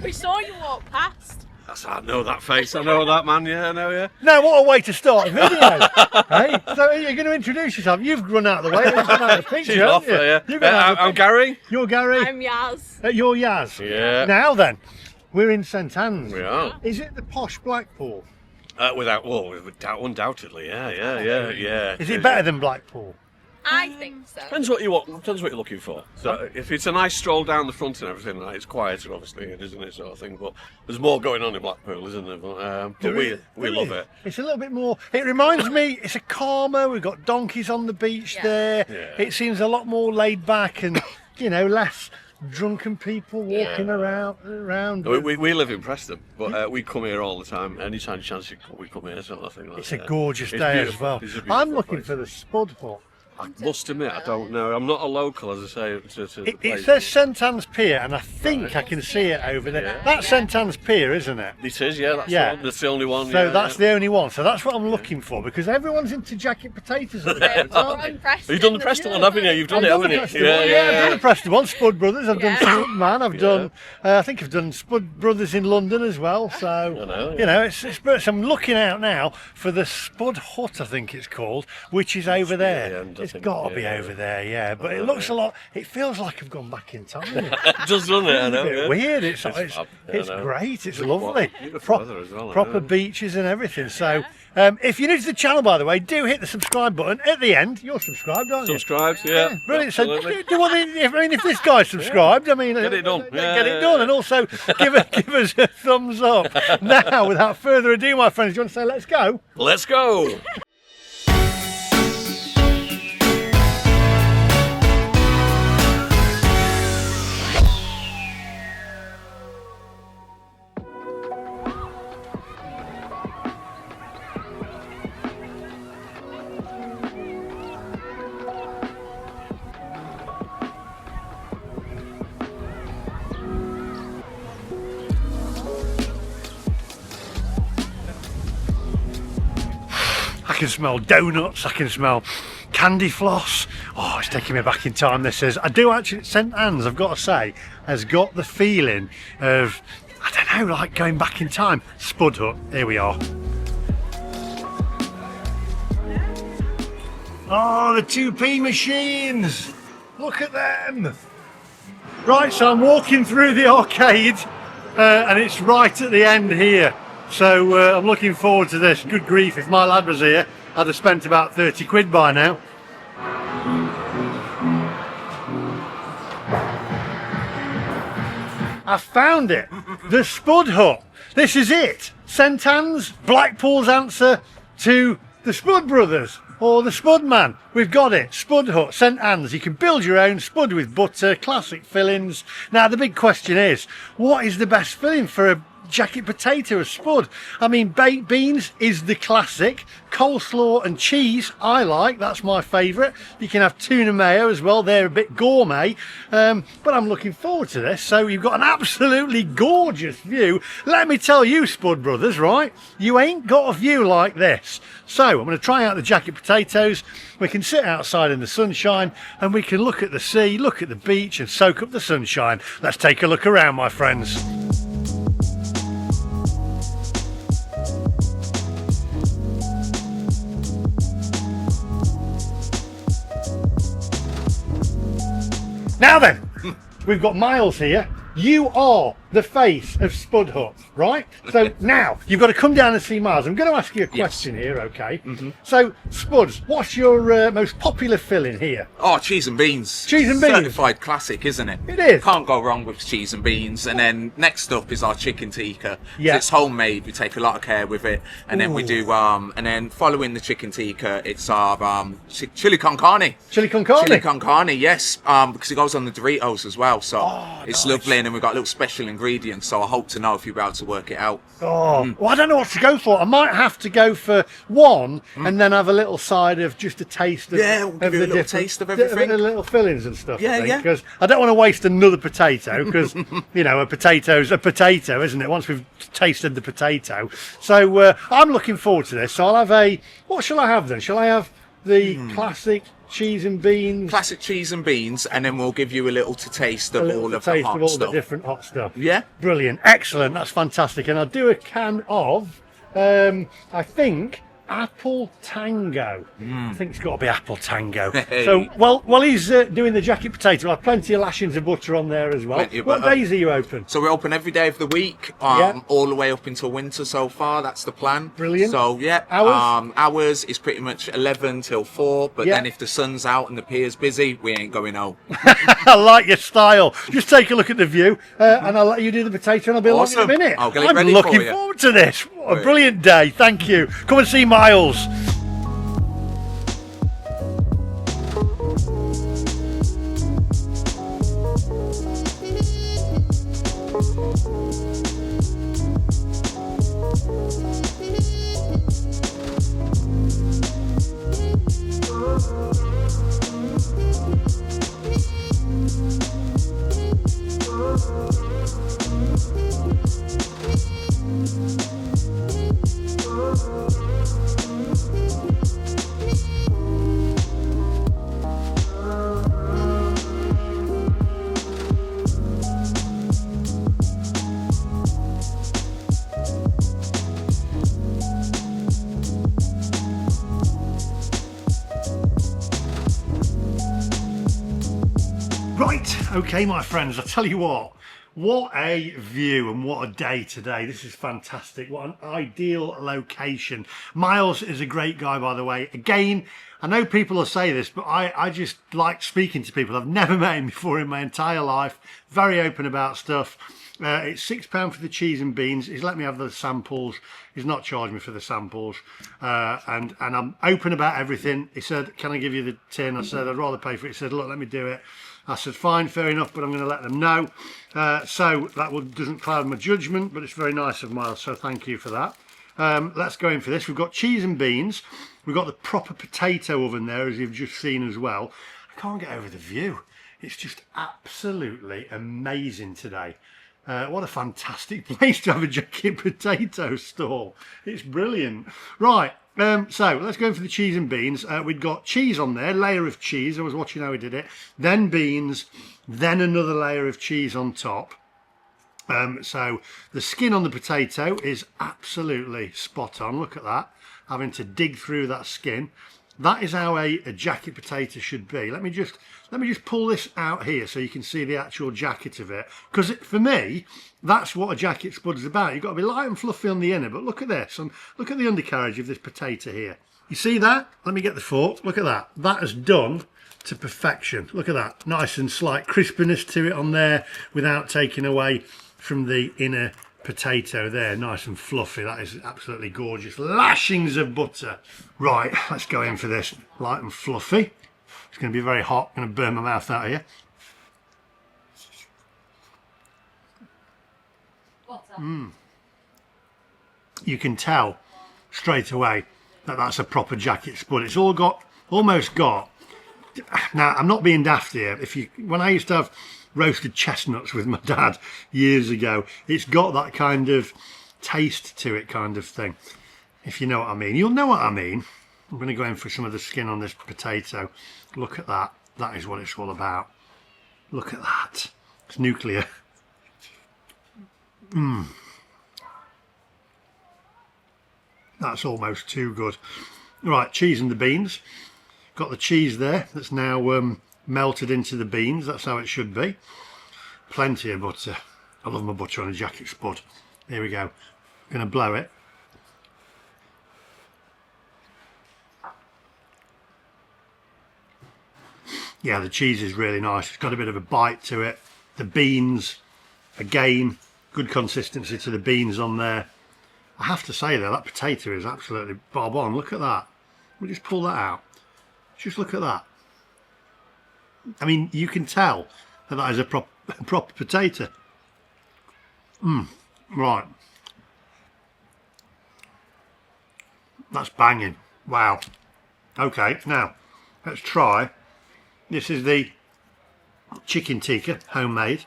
We saw you walk past. I know that face. I know that man. Yeah, I know. Yeah. Now, what a way to start a video. Hey, so you're going to introduce yourself. You've run out of the way. You've run out of the picture. She's off you? there, Yeah. I'm Gary. You're Gary. I'm Yaz. You're Yaz. Yeah. Now then, we're in St Annes. We are. Is it the posh Blackpool? Undoubtedly. Yeah. Is it better than Blackpool? I think so. Depends what you want. Depends what you're looking for. So if it's a nice stroll down the front and everything, like, it's quieter, obviously, isn't it, sort of thing. But there's more going on in Blackpool, isn't there? But we love it. It's a little bit more. It reminds me. It's a calmer. We've got donkeys on the beach there. Yeah. It seems a lot more laid back and less drunken people walking around. We live in Preston, but we come here all the time. Anytime chance we come here, sort of thing. It's a gorgeous day as well. I'm looking for the Spud Hut. I must admit, I don't know. I'm not a local, as I say. It says St Annes Pier, and I think I can see it over there. Yeah. That's St Annes Pier, isn't it? It is, yeah. That's the only one. So that's the only one. So that's what I'm looking for, because everyone's into jacket potatoes at the moment, aren't they? You've done the Preston one, haven't you? You've done it, haven't you? I've done the Preston one. Spud Brothers. I've done Spud Man. I've done. I think I've done Spud Brothers in London as well. So it's I'm looking out now for the Spud Hut, I think it's called, which is over there. It's got to be over there, yeah. But it looks a lot. It feels like I've gone back in time. It does, doesn't it? I know. It's a bit weird. It's great. It's lovely. Proper beaches and everything. So, if you're new to the channel, by the way, do hit the subscribe button. At the end, you're subscribed, aren't you? Subscribed, yeah. Brilliant. So, if this guy's subscribed, get it done. Get it done, and also give us a thumbs up. Now, without further ado, my friends, do you want to say let's go? Let's go. I can smell donuts, I can smell candy floss. Oh, it's taking me back in time, this is. I do actually, St Annes, I've got to say, has got the feeling of, I don't know, like going back in time. Spud Hut, here we are. Oh, the 2p machines! Look at them! Right, so I'm walking through the arcade, and it's right at the end here. So I'm looking forward to this. Good grief, if my lad was here, I'd have spent about 30 quid by now. I found it! The Spud Hut! This is it! St Annes, Blackpool's answer to the Spud Brothers, or the Spud Man. We've got it. Spud Hut, St Annes. You can build your own spud with butter, classic fillings. Now the big question is, what is the best filling for a jacket potato, a spud? I mean, baked beans is the classic. Coleslaw and cheese I like, that's my favourite. You can have tuna mayo as well, they're a bit gourmet, but I'm looking forward to this. So you've got an absolutely gorgeous view. Let me tell you, Spud Brothers, right, you ain't got a view like this. So I'm going to try out the jacket potatoes. We can sit outside in the sunshine and we can look at the sea, look at the beach and soak up the sunshine. Let's take a look around, my friends. Now then, we've got Miles here. You are the face of Spud Hut, right? So now you've got to come down and see Miles. I'm going to ask you a question here, okay? So, Spuds, what's your most popular filling here? Oh, cheese and beans. Cheese and beans. Certified classic, isn't it? It is. Can't go wrong with cheese and beans. And then next up is our chicken tikka. Yeah. It's homemade. We take a lot of care with it. And then we do, and then following the chicken tikka, it's our chili con carne. Chili con carne? Chili con carne, yes. Because it goes on the Doritos as well. So it's lovely. And then we've got little special ingredients. So I hope to know if you'll be able to work it out. Oh, well, I don't know what to go for. I might have to go for one and then have a little side of just a taste of, we'll give you a little taste of everything. The little fillings and stuff. Yeah, Because I don't want to waste another potato because, you know, a potato's a potato, isn't it? Once we've tasted the potato. So I'm looking forward to this. So I'll have what shall I have then? Shall I have the classic cheese and beans. Classic cheese and beans, and then we'll give you a little to taste of all of the taste hot of all stuff. the different hot stuff. Yeah. Brilliant, excellent. That's fantastic. And I'll do a can of, I think, apple tango. I think it's got to be apple tango. Hey. So while he's doing the jacket potato, I'll have plenty of lashings of butter on there as well. Plenty of What butter. days are you open? So we're open every day of the week, Yeah. all the way up until winter so far. That's the plan. Brilliant. So yeah, Hours? hours is pretty much 11 till 4. But Yeah. then if the sun's out and the pier's busy, we ain't going home. I like your style. Just take a look at the view, and I'll let you do the potato, and I'll be along in Awesome. a minute. I'll get it I'm ready looking for you. forward to this. What a Brilliant. brilliant day. Thank you. Come and see Miles. Right, okay, my friends, I tell you what a view and what a day today. This is fantastic. What an ideal location. Miles is a great guy, by the way. Again, I know people will say this, but I just like speaking to people. I've never met him before in my entire life. Very open about stuff. It's £6 for the cheese and beans. He's let me have the samples. He's not charged me for the samples. And I'm open about everything. He said, can I give you the tin? I said, I'd rather pay for it. He said, look, let me do it. I said, fine, fair enough, but I'm going to let them know. So that doesn't cloud my judgment, but it's very nice of Miles, so thank you for that. Let's go in for this. We've got cheese and beans. We've got the proper potato oven there, as you've just seen as well. I can't get over the view. It's just absolutely amazing today. What a fantastic place to have a jacket potato stall. It's brilliant. Right, so let's go in for the cheese and beans. We've got cheese on there, layer of cheese. I was watching how he did it. Then beans, then another layer of cheese on top. So the skin on the potato is absolutely spot on. Look at that. Having to dig through that skin. That is how a jacket potato should be. Let me just pull this out here so you can see the actual jacket of it. Because for me, that's what a jacket spud is about. You've got to be light and fluffy on the inner, but look at this. And look at the undercarriage of this potato here. You see that? Let me get the fork. Look at that. That is done to perfection. Look at that. Nice and slight crispiness to it on there without taking away from the inner potato there. Nice and fluffy. That is absolutely gorgeous. Lashings of butter. Right, let's go in for this. Light and fluffy. It's going to be very hot. I'm going to burn my mouth out here. You can tell straight away that that's a proper jacket spud. It's almost got. Now, I'm not being daft here. When I used to have roasted chestnuts with my dad years ago, it's got that kind of taste to it, kind of thing. If you know what I mean. You'll know what I mean. I'm going to go in for some of the skin on this potato. Look at that. That is what it's all about. Look at that. It's nuclear. That's almost too good. Right, cheese and the beans. Got the cheese there that's now melted into the beans. That's how it should be. Plenty of butter. I love my butter on a jacket spud. Here we go. I'm going to blow it. Yeah, the cheese is really nice. It's got a bit of a bite to it. The beans, again, good consistency to the beans on there. I have to say though, that potato is absolutely bob on. Look at that. We'll just pull that out. Just look at that. I mean, you can tell that that is a proper potato. Right. That's banging. Wow. Okay, now let's try. This is the chicken tikka, homemade.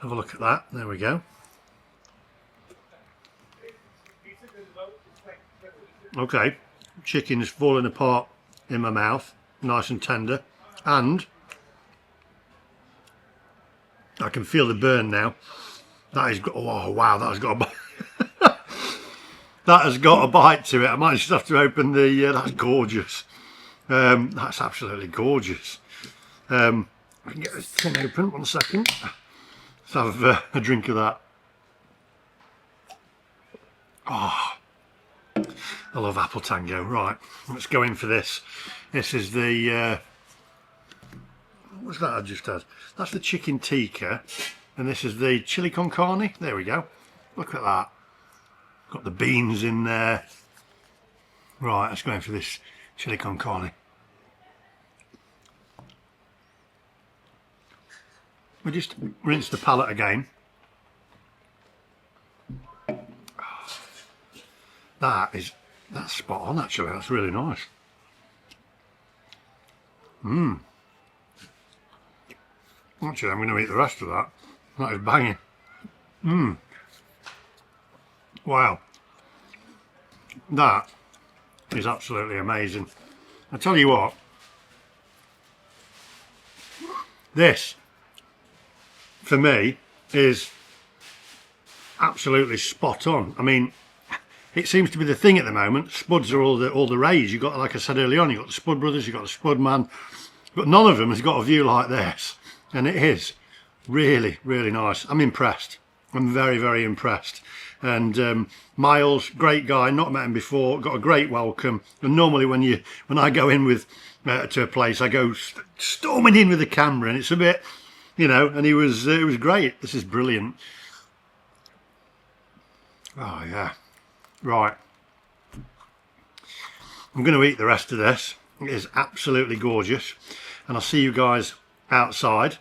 Have a look at that. There we go. Okay, chicken is falling apart in my mouth. nice and tender, and I can feel the burn now. That has got, oh wow, that has got a bite. That has got a bite to it. I might just have to open the, that's gorgeous. That's absolutely gorgeous. I can get this thing open, 1 second. Let's have a drink of that. Oh, I love apple tango. Right, let's go in for this. This is the, what's that I just had? That's the chicken tikka, and this is the chili con carne. There we go. Look at that. Got the beans in there. Right, let's go in for this chili con carne. We just rinse the palate again. That's spot on actually, that's really nice. Actually, I'm going to eat the rest of that. That is banging. Wow. That is absolutely amazing. I tell you what, this, for me, is absolutely spot on. I mean, it seems to be the thing at the moment. Spuds are all the rage. You've got, like I said early on, you've got the Spud Brothers, you've got the Spud Man, but none of them has got a view like this. And it is really, really nice. I'm impressed. I'm very, very impressed. And Miles, great guy, not met him before, got a great welcome. And normally when I go in with to a place, I go storming in with the camera, and it's a bit, you know. And it was great. This is brilliant. Oh yeah. Right, I'm going to eat the rest of this. It is absolutely gorgeous, and I'll see you guys outside,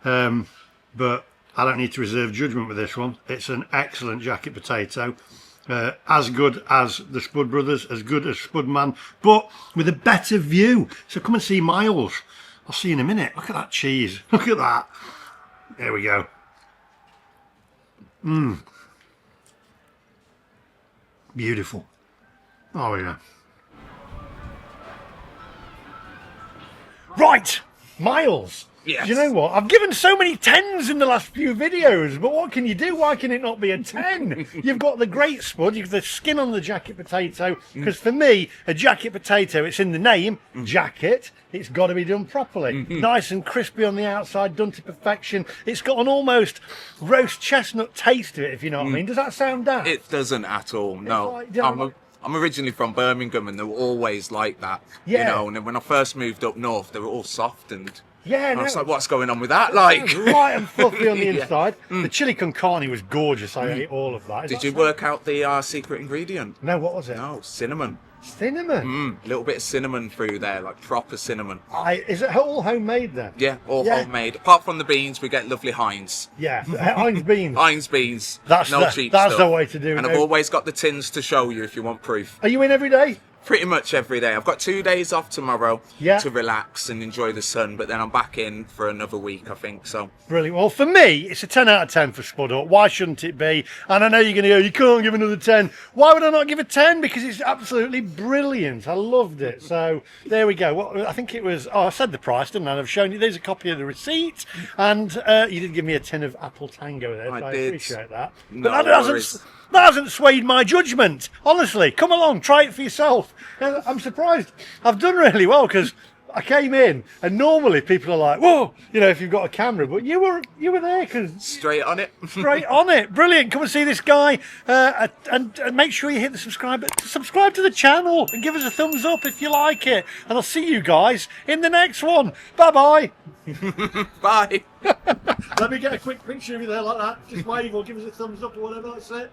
but I don't need to reserve judgment with this one. It's an excellent jacket potato, as good as the Spud Brothers, as good as Spud Man, but with a better view. So come and see Miles. I'll see you in a minute. Look at that cheese. Look at that. There we go. Beautiful. Oh yeah. Right, Miles. Yes. Do you know what? I've given so many 10s in the last few videos, but what can you do? Why can it not be a 10? You've got the great spud, you've got the skin on the jacket potato, because for me, a jacket potato, it's in the name, jacket, it's got to be done properly. Nice and crispy on the outside, done to perfection. It's got an almost roast chestnut taste to it, if you know what I mean. Does that sound daft? It doesn't at all, no. Like, I'm originally from Birmingham, and they were always like that. Yeah. You know, and then when I first moved up north, they were all soft and... yeah, I was like, what's going on with that? Like, right and fluffy on the Yeah. inside. The chili con carne was gorgeous. I ate all of that. did you work out the secret ingredient? No, what was it? No, cinnamon. Cinnamon. A little bit of cinnamon through there, like proper cinnamon. Is it all homemade then? Yeah, all Yeah. homemade. Apart from the beans, we get lovely Heinz. Yeah, Heinz beans. Heinz beans. That's no the, cheap that's stuff. the way to do it. And I've always got the tins to show you if you want proof. Are you in every day? Pretty much every day. I've got 2 days off tomorrow Yeah. to relax and enjoy the sun, but then I'm back in for another week, I think. So Brilliant. Well, for me, it's a 10 out of 10 for Spudhut. Why shouldn't it be? And I know you're going to go, you can't give another 10. Why would I not give a 10? Because it's absolutely brilliant. I loved it. So there we go. What, I think it was, I said the price, didn't I? I've shown you. There's a copy of the receipt. And you did give me a tin of apple tango there. So I did. appreciate that. No but worries. that hasn't swayed my judgment. Honestly, come along, try it for yourself. I'm surprised. I've done really well because I came in and normally people are like, whoa, you know, if you've got a camera, but you were there because straight on it. straight on it. Brilliant. Come and see this guy and make sure you hit the subscribe to the channel and give us a thumbs up if you like it. And I'll see you guys in the next one. Bye-bye. Bye. Let me get a quick picture of you there like that. Just wave or give us a thumbs up or whatever. That's it.